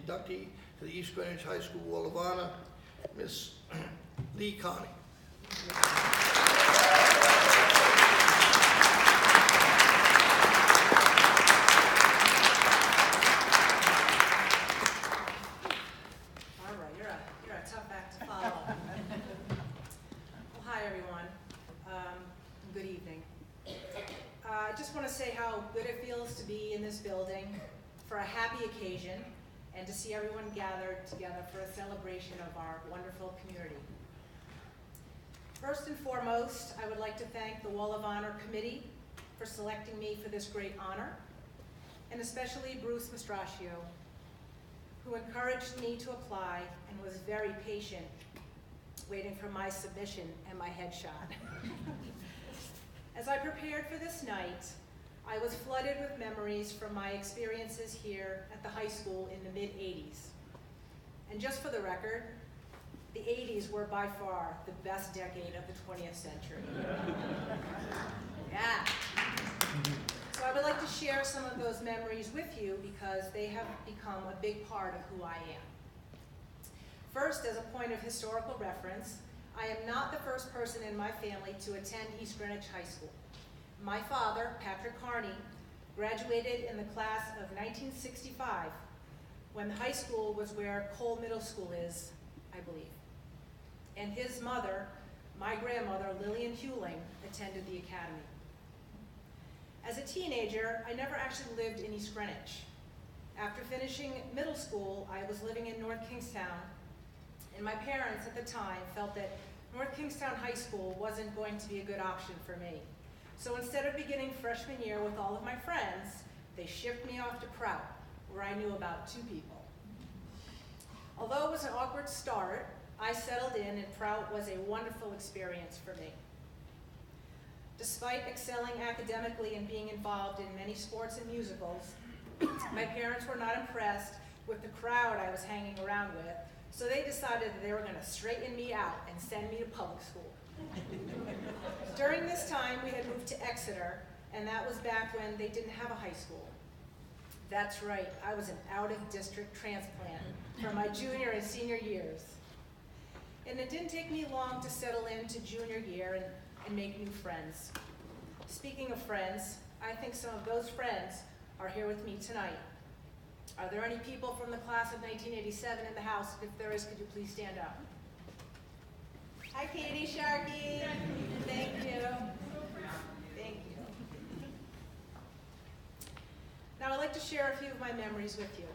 inductee to the East Greenwich High School Wall of Honor, Miss Leigh Carney. I just want to say how good it feels to be in this building for a happy occasion and to see everyone gathered together for a celebration of our wonderful community. First and foremost, I would like to thank the Wall of Honor Committee for selecting me for this great honor, and especially Bruce Mastraccio, who encouraged me to apply and was very patient waiting for my submission and my headshot. As I prepared for this night, I was flooded with memories from my experiences here at the high school in the mid-'80s. And just for the record, the 80s were by far the best decade of the 20th century. Yeah. So I would like to share some of those memories with you because they have become a big part of who I am. First, as a point of historical reference, I am not the first person in my family to attend East Greenwich High School. My father, Patrick Carney, graduated in the class of 1965 when the high school was where Cole Middle School is, I believe. And his mother, my grandmother, Lillian Hewling, attended the academy. As a teenager, I never actually lived in East Greenwich. After finishing middle school, I was living in North Kingstown, and my parents at the time felt that North Kingstown High School wasn't going to be a good option for me. So instead of beginning freshman year with all of my friends, they shipped me off to Prout, where I knew about 2 people. Although it was an awkward start, I settled in, and Prout was a wonderful experience for me. Despite excelling academically and being involved in many sports and musicals, my parents were not impressed with the crowd I was hanging around with, so they decided that they were going to straighten me out and send me to public school. During this time, we had moved to Exeter, and that was back when they didn't have a high school. That's right, I was an out-of-district transplant for my junior and senior years. And it didn't take me long to settle into junior year and make new friends. Speaking of friends, I think some of those friends are here with me tonight. Are there any people from the class of 1987 in the house? If there is, could you please stand up? Hi, Katie, Sharky. Thank you. Thank you. Now, I'd like to share a few of my memories with you.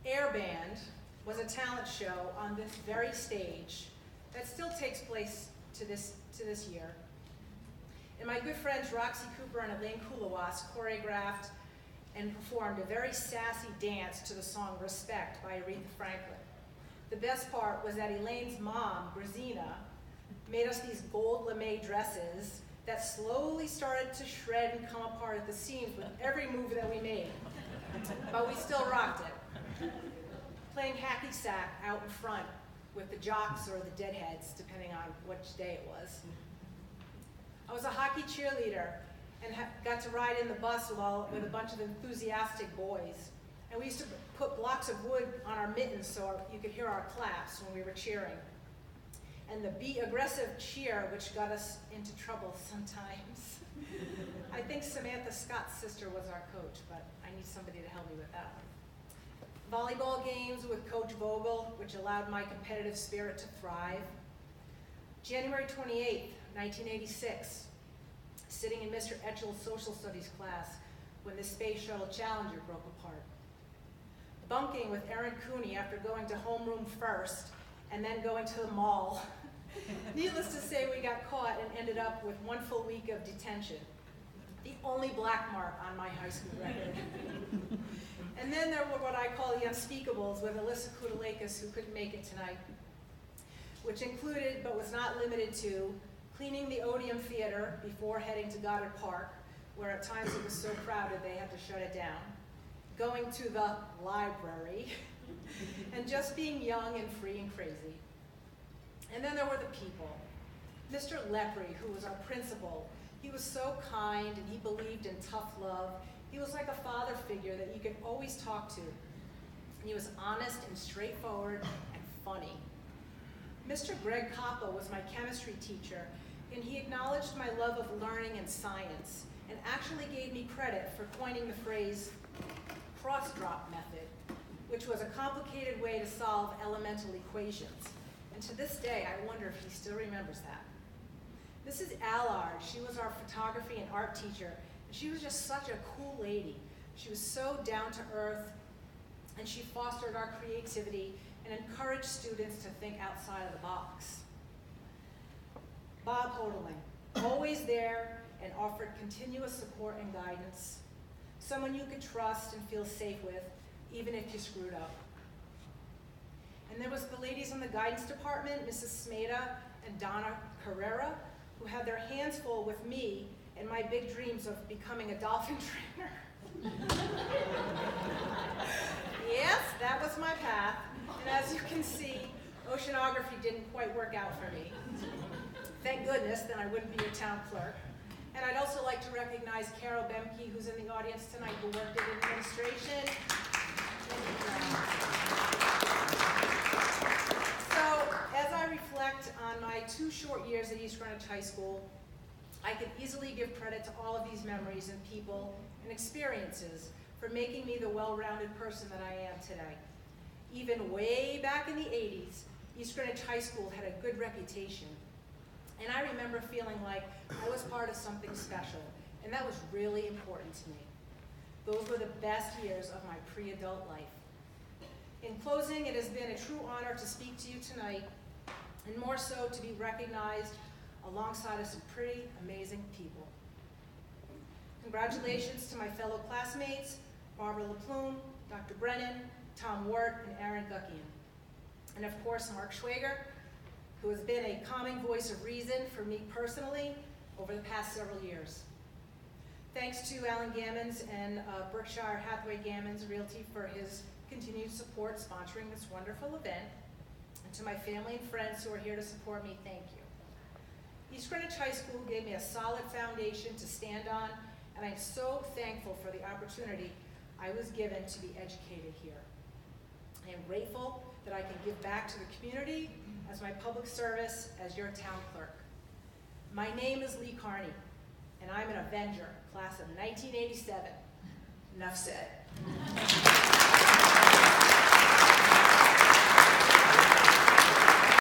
Air Band was a talent show on this very stage that still takes place to this year. And my good friends Roxy Cooper and Elaine Kulawas choreographed and performed a very sassy dance to the song Respect by Aretha Franklin. The best part was that Elaine's mom, Grazina, made us these gold lame dresses that slowly started to shred and come apart at the seams with every move that we made. But we still rocked it. Playing hacky sack out in front with the jocks or the deadheads, depending on which day it was. I was a hockey cheerleader and got to ride in the bus with a bunch of enthusiastic boys. And we used to put blocks of wood on our mittens so you could hear our claps when we were cheering. And the be aggressive cheer, which got us into trouble sometimes. I think Samantha Scott's sister was our coach, but I need somebody to help me with that one. Volleyball games with Coach Vogel, which allowed my competitive spirit to thrive. January 28th, 1986, sitting in Mr. Etchel's social studies class when the Space Shuttle Challenger broke apart. Bunking with Erin Cooney after going to homeroom first and then going to the mall. Needless to say, we got caught and ended up with 1 full week of detention. The only black mark on my high school record. And then there were what I call the unspeakables with Alyssa Koudalakis, who couldn't make it tonight, which included, but was not limited to, cleaning the Odeum Theater before heading to Goddard Park, where at times it was so crowded they had to shut it down, going to the library, and just being young and free and crazy. And then there were the people. Mr. Lepre, who was our principal, he was so kind and he believed in tough love. He was like a father figure that you could always talk to. and he was honest and straightforward and funny. Mr. Greg Coppa was my chemistry teacher, and he acknowledged my love of learning and science, and actually gave me credit for coining the phrase cross-drop method, which was a complicated way to solve elemental equations. And to this day, I wonder if he still remembers that. Mrs. Allard, she was our photography and art teacher, and she was just such a cool lady. She was so down to earth, and she fostered our creativity and encouraged students to think outside of the box. Bob Hodeling, always there and offered continuous support and guidance, someone you could trust and feel safe with, even if you screwed up. And there was the ladies in the guidance department, Mrs. Smeda and Donna Carrera, who had their hands full with me and my big dreams of becoming a dolphin trainer. Yes, that was my path, and as you can see, oceanography didn't quite work out for me. Thank goodness, then I wouldn't be your town clerk. And I'd also like to recognize Carol Bemke, who's in the audience tonight, who worked in administration. So, as I reflect on my 2 short years at East Greenwich High School, I can easily give credit to all of these memories and people and experiences for making me the well-rounded person that I am today. Even way back in the 80s, East Greenwich High School had a good reputation. And I remember feeling like I was part of something special, and that was really important to me. Those were the best years of my pre-adult life. In closing, it has been a true honor to speak to you tonight, and more so to be recognized alongside of some pretty amazing people. Congratulations to my fellow classmates, Barbara LaPlume, Dr. Brennan, Tom Wart, and Aaron Guckian. And of course, Mark Schwager, who has been a calming voice of reason for me personally over the past several years. Thanks to Alan Gammons and Berkshire Hathaway Gammons Realty for his continued support sponsoring this wonderful event. And to my family and friends who are here to support me, thank you. East Greenwich High School gave me a solid foundation to stand on, and I'm so thankful for the opportunity I was given to be educated here. I am grateful that I can give back to the community as my public service as your town clerk. My name is Leigh Carney, and I'm an Avenger, class of 1987. Enough said.